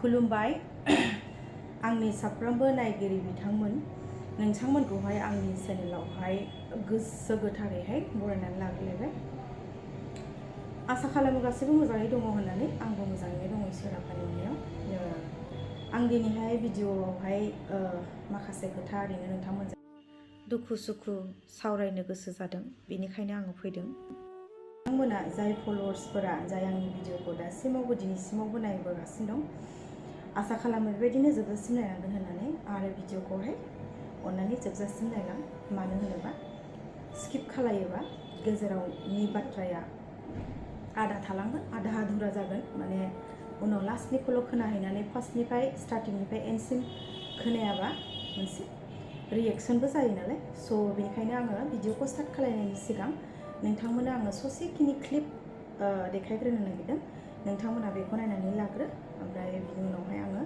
खुलुमबाय आंनि साफ्रोमबो नायगिरि बिथांमोन नोंथांमोनखौहाय आंनि चेनेलावहाय गोसो गोथारैहाय बरायनानै लाग्रोबाय। आसा खालामो गासैबो मोजाङै दङ होननानै आंबो मोजाङैनो दङ इसोर आफानि अननायाव। आं दिनैहाय भिडिअआवहाय माखासे खोथा ओरैनो नोंथांमोनजों दुखु सुखु सावरायनो गोसो जादों, बेनिखायनो आङो फैदों। नोंथांमोना जाय फलोवार्सफोरा जाय आंनि भिडिअखौ दासिमावबो दिनैसिमावबो नायबोगासिनो दं, आसा खालामो बेबायदिनो जोबजासिम नायलांगोन होननानै। आरो भिडिअखौहाय अननानै जोबजासिम नायलां, मानो होनोबा स्किप खालायोबा गेजेरावनि बाथ्राया आदा थालांगोन, आधा आधुरा जागोन। माने उनाव लास्टनिखौल' खोनाहैनानै फार्स्टनिफ्राय स्टार्टिंनिफ्राय एन्डसिम खोनायाबा मोनसे रिएक्सनबो जायो नालाय। स' बेनिखायनो आङो भिडिअखौ स्टार्ट खालामनायनि सिगां नोंथांमोननो आङो ससेखिनि क्लिप देखायग्रोनो नागिरदों। नोंथांमोना बेखौ नायनानै लाग्रो, ओमफ्राय बिनि उनावहाय आङो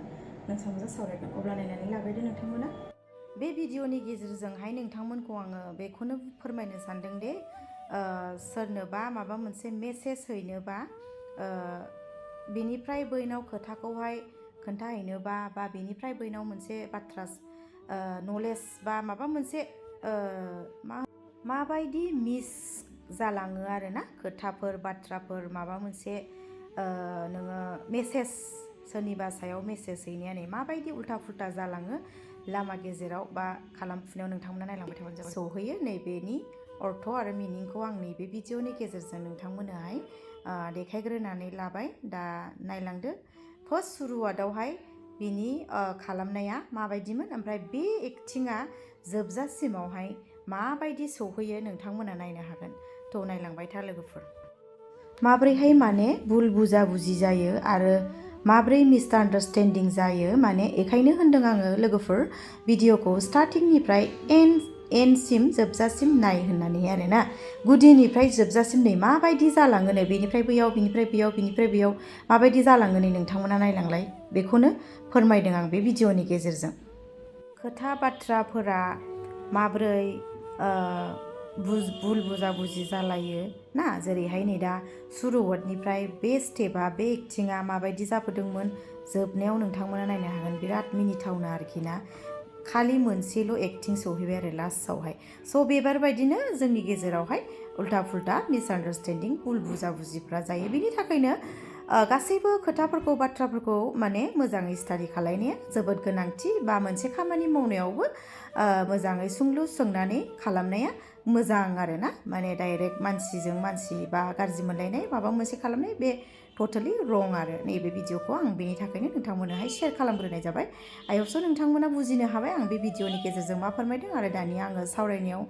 नोंथांमोनजों सावरायगोन। अब्ला नायनानै लाग्रोदो नोंथांमोना। बे भिडिअनि गेजेरजोंहाय नोंथांमोनखौ आङो बेखौनो फोरमायनो सानदों दि सोरनोबा माबा मोनसे मेसेज हैनोबा बेनिफ्राय बैनाव खोथाखौहाय खोन्थाहैनोबा बा बेनिफ्राय बैनाव मोनसे बाथ्रा नलेज बा माबा मोनसे माबायदि मिस जालाङो आरोना, खोथाफोर बाथ्राफोर माबा मोनसे नोङो मेसेज सोरनिबा सायाव मेसेज हैनाया माबायदि उल्था फुल्था जालाङो लामा गेजेराव बा खालामफुनायाव नोंथांमोना नायलांबाय थाबानो जाबाय। सौहैयो नैबेनि अर्थ आरो मिनिंखौ आं नैबे भिडिअनि गेजेरजों नोंथांमोननोहाय देखायग्रोनानै लाबाय। दा नायलांदो। फार्स्ट शुरुआतआवहाय बिनि खालामनाया माबायदिमोन, ओमफ्राय बे एक्टिंआ जोबजासिमावहाय माबायदि सौहैयो नोंथांमोना नायनो हागोन। थ' नायलांबाय था लोगोफोर। माब्रैहाय माने भुल बुजा बुजि जायो आरो माब्रै मिसआन्डारस्टेन्डिं जायो, माने एखायनो होनदों आङो लोगोफोर भिडिअखौ स्टार्टिंनिफ्राय एन्डसिम जोबजासिम नाय होननानै आरोना। गुदिनिफ्राय जोबजासिम नै माबायदि जालाङो नै बेनिफ्राय बैयाव बिनिफ्राय बैयाव बिनिफ्राय बैयाव माबायदि जालाङो नै नोंथांमोना नायलांलाय। बेखौनो फोरमायदों आं बे भिडिअनि गेजेरजों। खोथा बाथ्राफोरा माब्रै भुल बुजा बुजि जालायो ना, जेरैहाय नै दा शुरुआतनिफ्राय बे स्टेपआ बे एक्टिंआ माबायदि जाबोदोंमोन, जोबनायाव नोंथांमोना नायनो हागोन। बिराद मिनिथावना आरोखि ना, खालि मोनसेल' एक्टिं सौहैबाय आरो लास्टआवहाय। स' बेबारबायदिनो जोंनि गेजेरावहाय उल्था फुल्था मिसआन्डारस्टेन्डिं भुल बुजा बुजिफ्रा जायो। बिनि थाखायनो गासैबो खोथाफोरखौ बाथ्राफोरखौ माने मोजाङै स्टाडि खालायनाया जोबोद गोनांथि, बा मोनसे खामानि मावनायावबो मोजाङै सोंलु सोंनानै खालामनाया मोजां आरो ना। माने डाइरेक्ट मानसिजों मानसि बा गाज्रि मोनलायनाय माबा मोनसे खालामनाय बे टटेलि रं आरो। नैबे भिडिअखौ आं बेनि थाखायनो नोंथांमोननोहाय शेयार खालामग्रोनाय जाबाय। आइहपसो नोंथांमोना बुजिनो हाबाय आं बे भिडिअनि गेजेरजों मा फोरमायदों। आरो दानिया आङो सावरायनायाव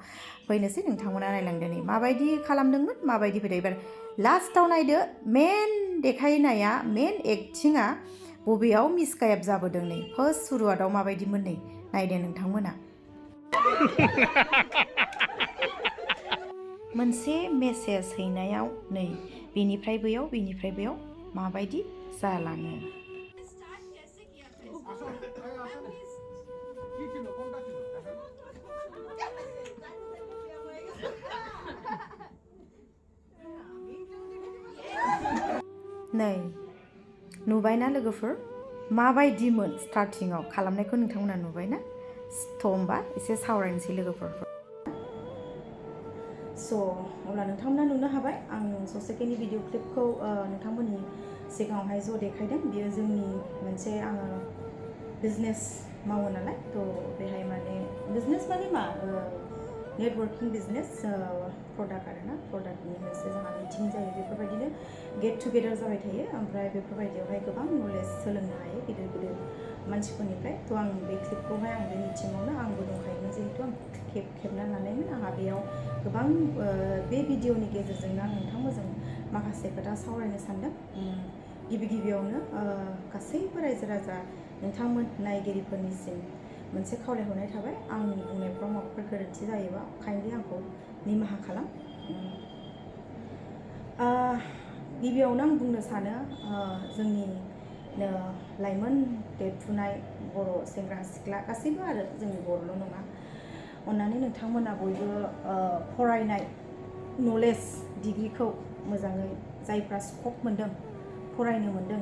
फैनोसै, नोंथांमोना नायलांदो नै माबायदि खालामदोंमोन, माबायदि फैदों। एबार लास्टआव नायदो, मेन देखायनाया मेन एक्टिंआ बबेयाव मिसगायब जाबोदों नै फार्स्ट शुरुआतआव माबायदिमोन नै नायदो नोंथांमोना। मोनसे मेसेज हैनायाव नै बेनिफ्राय बैयाव बेनिफ्राय बैयाव माबायदि जालाङो। नै नुबायना लोगोफोर माबायदिमोन स्टार्टिङाव खालामनायखौ नोंथांमोना नुबायना। थ' होमबा एसे सावरायनोसै लोगोफोर। स' अब्ला नोंथांमोना नुनो हाबाय आं ससेखिनि भिडिअ क्लिपखौ नोंथांमोननि सिगाङावहाय ज' देखायदों। बियो जोंनि मोनसे आङो बिजनेस मावो नालाय, थ' बेहाय माने बिजनेस माने मा नेटवर्किं बिजनेस प्रडाक्ट आरोना। प्रडाक्टनि मोनसे जोंहा मिटिं जायो, बेफोरबायदिनो गेट टुगेदार जाबाय थायो। ओमफ्राय बेफोरबायदियावहाय गोबां नलेज सोलोंनो हायो गिदिर गिदिर मानसिफोरनिफ्राय। थ' आं बे क्लिपखौहाय आं बे मिटिङावनो आंबो दंखायोमोन, जिहेतु आं खेबना लानायमोन। आंहा बेयाव गोबां बे भिडिअनि गेजेरजोंनो आं नोंथांमोनजों माखासे खोथा सावरायनो सानदों। गिबियावनो गासैबो रायजो राजा नोंथांमोन नायगिरिफोरनिसिम मोनसे खावलायहरनाय थाबाय। आंनि बुंनायफ्राव माबाफोर गोरोन्थि जायोबा काइन्डलि आंखौ निमाहा खालाम। गिबियावनो आं बुंनो सानो जोंनि लाइमोन देरफुनाय बर' सेंग्रा सिख्ला गासैबो, आरो जोंनि बर'ल' नङा, अन्नानै नोंथांमोना बयबो फरायनाय नलेज डिग्रिखौ मोजाङै जायफ्रा स्कप मोन्दों फरायनो मोन्दों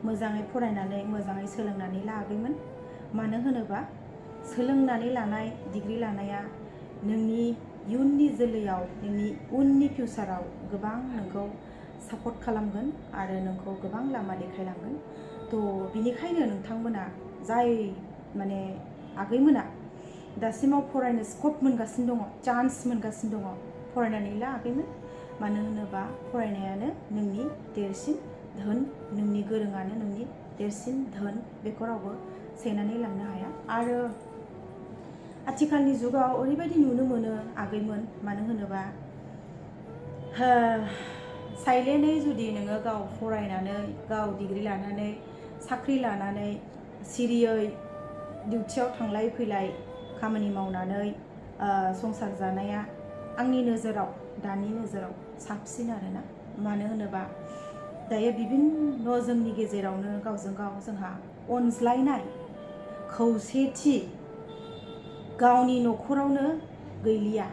मोजाङै फरायनानै मोजाङै सोलोंनानै लागैमोन। मानो होनोबा सोलोंनानै लानाय डिग्री लानाया नोंनि इयुननि जोलैयाव नोंनि उननि फिउचाराव गोबां नोंखौ सापर्ट खालामगोन आरो नोंखौ गोबां लामा देखायलांगोन। थ' बिनिखायनो नोंथांमोना जाय माने आगैमोना दासिमाव फरायनो स्कप मोनगासिनो दङ, चान्स मोनगासिनो दङ, फरायनानै ला आगैमोन। मानो होनोबा फरायनायानो नोंनि देरसिन धोन, नोंनि गोरोङानो नोंनि देरसिन धोन, बेखौ रावबो सेनानै लांनो हाया। आरो आथिखालनि जुगाव ओरैबायदि नुनो मोनो आगैमोन, मानो होनोबा साइलेन्टै जुदि नोङो गाव फरायनानै गाव डिग्री लानानै साख्रि लानानै सिरियै डिउटियाव थांलाय फैलाय खामानि मावनानै संसार जानाया आंनि नोजोराव दानि नोजोराव साबसिन आरोना। मानो होनोबा दायो बिभिन्न जोंनि गेजेरावनो गावजों गाव जोंहा अनज्लायनाय खौसेथि गावनि न'खरावनो गैलिया।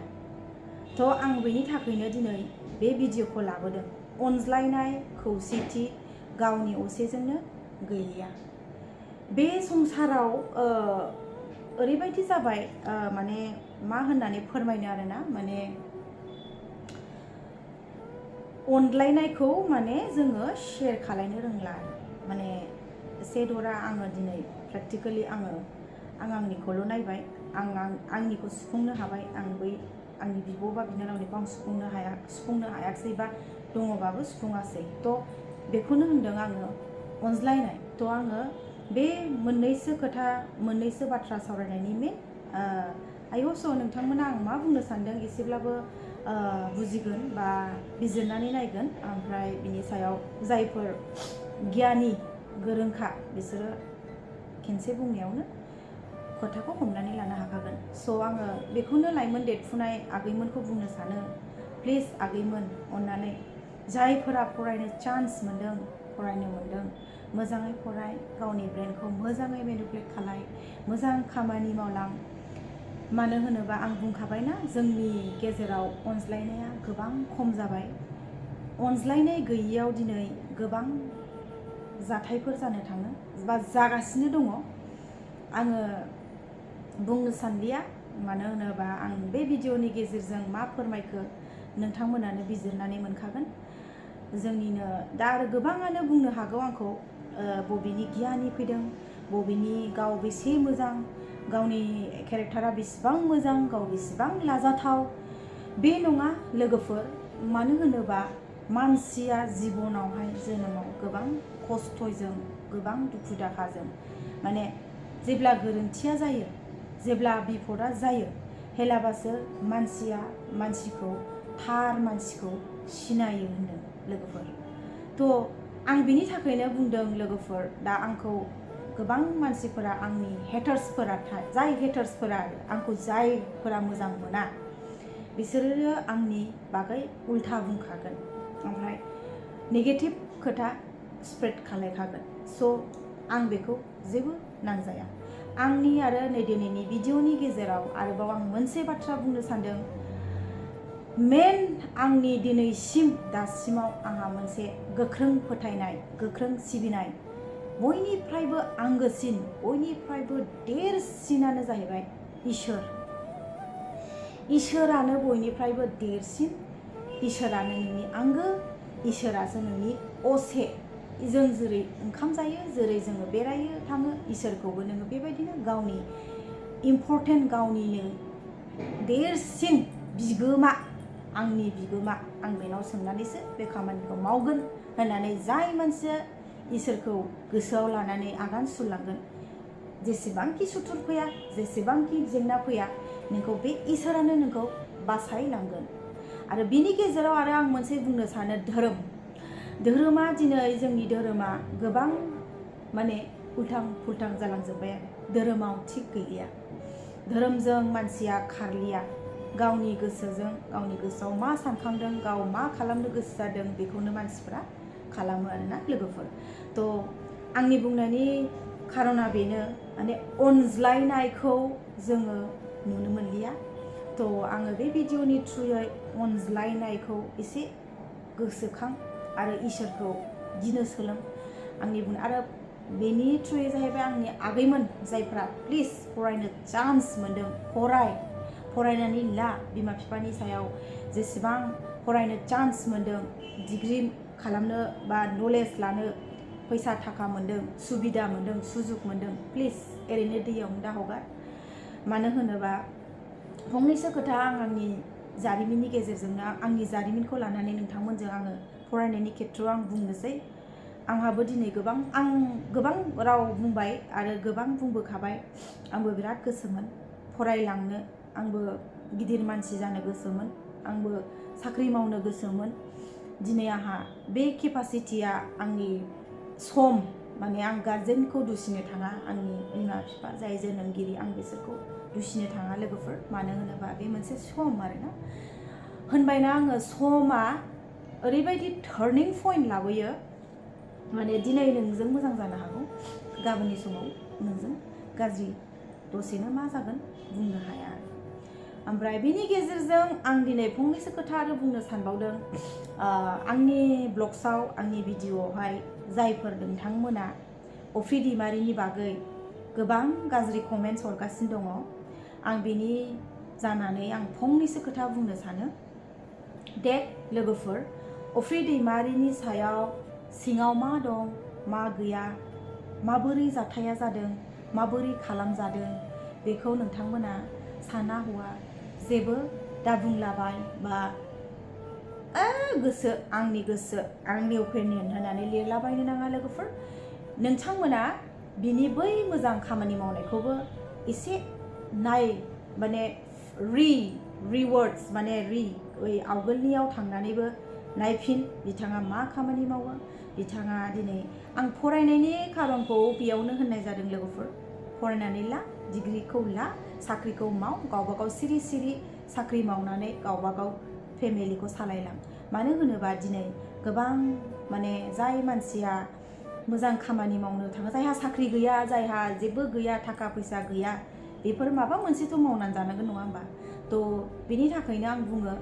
थ' आं बेनि थाखायनो दिनै बे भिडिअखौ लाबोदों। अनज्लायनाय खौसेथि गावनि असेजोंनो गैलिया। बे संसाराव ओरैबायदि जाबाय, माने मा होननानै फोरमायनो आरोना, माने अनलायनायखौ माने जोङो शेयार खालायनो रोंला। माने से दरा आङो दिनै प्रेक्टिकेलि आं आंनिखौल' नायबाय, आंनिखौ सुफुंनो हाबाय, आं बै आंनि बिब' बा बिनानावनिखौ आं सुफुंनो हायाखिसै बा दङबाबो सुफुङासै। थ' बेखौनो होनदों आङो अनज्लायनाय। थ' आङो बे मोननैसो बाथ्रा सावरायनायनि मेन आयस' नोंथांमोना आं मा बुंनो सानदों एसेब्लाबो बुजिगोन बा बिजिरनानै नायगोन। ओमफ्राय बिनि सायाव जायफोर गियानि गोरोंखा बिसोरो खेनसे बुंनायावनो खोथाखौ हमनानै लानो हाखागोन। स' आङो बेखौनो लाइमोन देरफुनाय आगैमोनखौ बुंनो सानो, प्लिज आगैमोन अननानै जायफोरा फरायनो चान्स मोनदों, फरायनो मोनदों, मोजाङै फराय, गावनि ब्रेनखौ मोजाङै मेनिपुलेट खालाय, मोजां खामानि मावलां। मानो होनोबा आं बुंखाबायना जोंनि गेजेराव अनज्लायनाया गोबां खम जाबाय। अनज्लायनाय गैयियाव दिनै गोबां जाथायफोर जानो थाङो बा जागासिनो दङ। आङो बुंनो सानलिया, मानो होनोबा आं बे भिडिअनि गेजेरजों मा फोरमायखो नोंथांमोनानो बिजिरनानै मोनखागोन। जोंनिनो दा आरो गोबाङानो बुंनो हागौ आंखौ बबेनि गियानि फैदों, बबेनि गाव बेसे मोजां, गावनि केरेक्टारा बेसेबां मोजां, गाव बेसेबां लाजाथाव। बे नङा लोगोफोर। मानो होनोबा मानसिया जिबनावहाय जोनोमाव गोबां खस्थ'जों, गोबां दुखु दाहाजों, माने जेब्ला गोरोन्थिया जायो, जेब्ला बिपदा जायो, हेलाबासो मानसिया मानसिखौ, थार मानसिखौ सिनायो होनदों लोगोफोर। थ' आं बिनि थाखायनो बुंदों लोगोफोर, दा आंखौ गोबां मानसिफोरा, आंनि हेटार्सफोरा, जाय हेटार्सफोरा आंखौ जायफोरा मोजां मोना बिसोरो आंनि बागै उल्था बुंखागोन, ओमफ्राय नेगेटिभ खोथा स्प्रेड खालायखागोन। स' आं बेखौ जेबो नांजाया। आंनि आरो नै दिनैनि भिडिअनि गेजेराव आरोबाव आं मोनसे बाथ्रा बुंनो सानदों। मेन आंनि दिनैसिम दासिमाव आंहा मोनसे गोख्रों फोथायनाय, गोख्रों सिबिनाय, बयनिफ्रायबो आंगोसिन, बयनिफ्रायबो देरसिनानो जाहैबाय इसोर। इसोरानो बयनिफ्रायबो देरसिन, इसोरानो नोंनि आंगो, इसोरासो नोंनि असे। जों जेरै ओंखाम जायो, जेरै जोङो बेरायो थाङो, इसोरखौबो नोङो बेबायदिनो गावनि इम्परटेन्ट, गावनिनो देरसिन बिगोमा, आंनि बिगोमा, आं बेनाव सोंनानैसो बे खामानिखौ मावगोन होननानै जाय मानसिया इसोरखौ गोसोआव लानानै आगान सुरलांगोन, जेसेबांखि सुथुर फैया, जेसेबांखि जेंना फैया, नोंखौ बे इसोरानो नोंखौ बासायलांगोन। आरो बिनि गेजेराव आरो आं मोनसे बुंनो सानो, धोरोमा दिनै जोंनि धोरोमा गोबां माने उल्थां फुल्थां जालांजोब्बाय आरो धोरोमाव थिग गैलिया। धोरोमजों मानसिया खारलिया, गावनि गोसोजों, गावनि गोसोआव मा सानखांदों, गाव मा खालामनो गोसो जादों बेखौनो मानसिफ्रा खालामो आरोना लोगोफोर। थ' आंनि बुंनायनि खारना बेनो, माने अनज्लायनायखौ जोङो नुनो मोनलिया। थ' आङो बे भिडिअनि थ्रुयै अनज्लायनायखौ एसे गोसोखां आरो इसोरखौ गिनो सोलों। आंनि बुं आरो बेनि थ्रुयै जाहैबाय आंनि आगैमोन जायफ्रा प्लिज फरायनो चान्स मोन्दों फरायनानै ला बिमा बिफानि सायाव जेसेबां फरायनो चान्स मोन्दों डिग्री खालामनो बा नलेज लानो फैसा थाखा मोन्दों सुबिदा मोन्दों सुजुग मोन्दों प्लिज ओरैनो दैयावनो दा हगार मानो होनोबा फंनैसो खोथा आंनि जारिमिननि गेजेरजोंनो आंनि जारिमिनखौ लानानै नोंथांमोनजों आङो फरायनायनि खेथ्रआव आं बुंनोसै आंहाबो दिनै आं गोबां राव बुंबाय आरो गोबां बुंबोखाबाय आंबो बिराद गोसोमोन फरायलांनो आंबो गिदिर मानसि जानो गोसोमोन आंबो साख्रि मावनो गोसोमोन दिनै आंहा बे केपासिटिया आंनि सम माने आं गार्जेनखौ दुसिनो थाङा आंनि बिमा बिफा जाय जोनोमगिरि आं बिसोरखौ दुसिनो थाङा लोगोफोर मानो होनोबा बे मोनसे सम आरोना होनबायना आङो समा ओरैबायदि टार्निं पइन्ट लाबोयो माने दिनै नोंजों मोजां जानो हागौ गाबोननि समाव नोंजों गाज्रि दसेनो मा जागोन बुंनो हाया ओमफ्राय बेनि गेजेरजों आं दिनै फंनैसो खोथा आरो बुंनो सानबावदों आंनि ब्लग्सआव आंनि भिडिअआवहाय जायफोर नोंथांमोना अफ्रि दैमारिनि बागै गोबां गाज्रि कमेन्ट्स हरगासिनो दङ आं बेनि जानानै आं फंनैसो खोथा बुंनो सानो देख लोगोफोर अफ्रि दैमारिनि सायाव सिङाव मा दं मा गैया माबोरै जाथाया जादों माबोरै खालामजादों बेखौ नोंथांमोना साना हवा जेबो दा बुंलाबाय बा गोसो आंनि अपिनियन होनानै लिरलाबायनो नाङा लोगोफोर नोंथांमोना बिनि बै मोजां खामानि मावनायखौबो एसे माने रिवर्ड्स माने आवगोलनियाव थांनानैबो नायफिन बिथाङा मा खामानि मावो बिथाङा दिनै आं फरायनायनि खारनखौ बेयावनो होननाय जादों लोगोफोर फरायनानै ला डिग्रीखौ ला साख्रिखौ माव गावबा गाव सिरि सिरि साख्रि मावनानै गावबा गाव फेमिलिखौ सालायलां मानो होनोबा दिनै गोबां माने जाय मानसिया मोजां खामानि मावनो थाङो जायहा साख्रि गैया जायहा जेबो गैया थाखा फैसा गैया बेफोर माबा मोनसेथ' मावनानै जानांगोन नङा होमबा थ' बेनि थाखायनो आं बुङो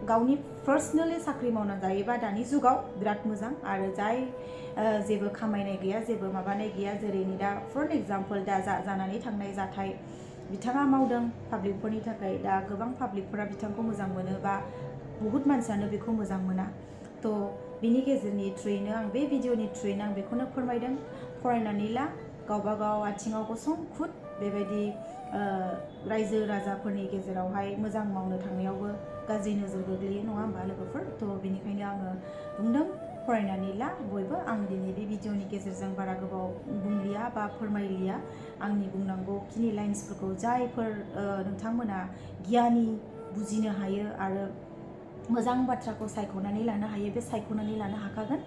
गावनि पार्सनेलि साख्रि मावनानै जायोबा दानि जुगाव बिराद मोजां आरो जाय जेबो खामायनाय गैया जेबो माबानाय गैया जेरै दा फर एग्जाम्पल दा जानानै थांनाय जाथाय बिथाङा मावदों पाब्लिकफोरनि थाखाय दा गोबां पाब्लिकफोरा बिथांखौ मोजां मोनो बा बहुत मानसियानो बेखौ मोजां मोना थ' बिनि गेजेरनि थ्रुयैनो आं बे भिडिअनि थ्रुयैनो आं बेखौनो फोरमायदों फरायनानै ला गावबा गाव आथिङाव गसं खुद बेबायदि रायजो राजाफोरनि गेजेरावहाय मोजां मावनो थांनायावबो गाज्रि नोजोर गोग्लैयो नङा होमबा लोगोफोर थ' बेनिखायनो आङो बुंदों फरायनानै ला बयबो आं दिनै बे भिडिअनि गेजेरजों बारा गोबाव बुंलिया बा फोरमायलिया आंनि बुंनांगौखिनि लाइन्सफोरखौ जायफोर नोंथांमोना गियानि बुजिनो हायो आरो मोजां बाथ्राखौ सायख'नानै लानो हायो बे सायख'नानै लानो हाखागोन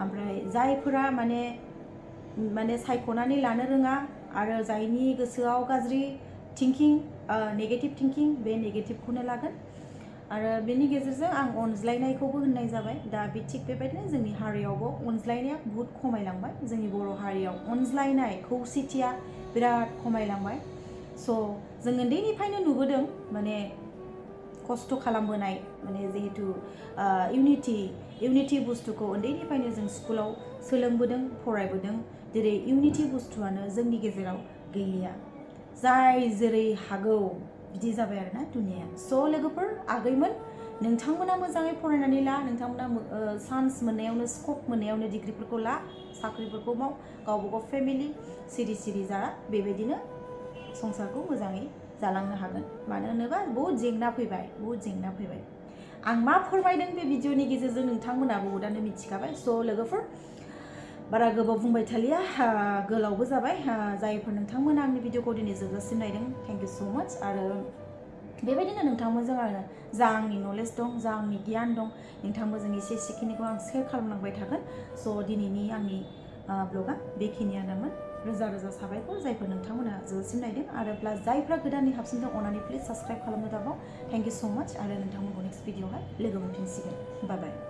ओमफ्राय जायफोरा माने सायख'नानै लानो रोङा आरो जायनि गोसोआव गाज्रि थिंकिं नेगेटिभ थिंकिं बे नेगेटिभखौनो लागोन आरो बेनि गेजेरजों आं अनज्लायनायखौबो होननाय जाबाय दा बे थिग बेबायदिनो जोंनि हारियावबो अनज्लायनाया बहुत खमायलांबाय जोंनि बर' हारियाव अनज्लायनाय खौसेथिया बिराद खमायलांबाय स' जों उन्दैनिफ्रायनो नुबोदों माने खस्थ' खालामबोनाय माने जिहेतु इउनिटि बुस्थुखौ उन्दैनिफ्रायनो जों स्कुलाव सोलोंबोदों फरायबोदों जेरै इउनिटि बुस्थुआनो जोंनि गेजेराव गैलिया जाय जेरै हागौ बिदि जाबाय आरोना दुनिया स' लोगोफोर आगैमोन नोंथांमोना मोजाङै फरायनानै ला नोंथांमोना चान्स मोननायावनो स्कप मोननायावनो डिग्रीफोरखौ ला साख्रिफोरखौ माव गावबा गाव फेमिलि सिरि सिरि जा बेबायदिनो संसारखौ मोजाङै जालांनो हागोन मानो होनोबा बहुत जेंना फैबाय आं मा फोरमायदों बे भिडिअनि गेजेरजों नोंथांमोना बहुतानो मिथिखाबाय स' लोगोफोर बारा गोबाव बुंबाय थालिया गोलावबो जाबाय जायफोर नोंथांमोना आंनि भिडिअखौ दिनै जोबजासिम नायदों थेंक इउ स' माच आरो बेबायदिनो नोंथांमोनजों आरो जा आंनि नलेज दं जा आंनि गियान दं नोंथांमोनजों एसे एसेखिनिखौ आं शेयार खालामलांबाय थागोन स' दिनैनि आंनि ब्लगा बेखिनियानोमोन रोजा रोजा साबायखर जायफोर नोंथांमोना जोबसिम नायदों आरो प्लास जायफ्रा गोदानै हाबसिनदों अननानै प्लिज साबस्क्राइब खालामनो दाबाव थेंक इउ स' माच आरो नोंथांमोनखौ नेक्स्ट भिडिअआवहाय लोगो मोनफिनसिगोन बाय बाय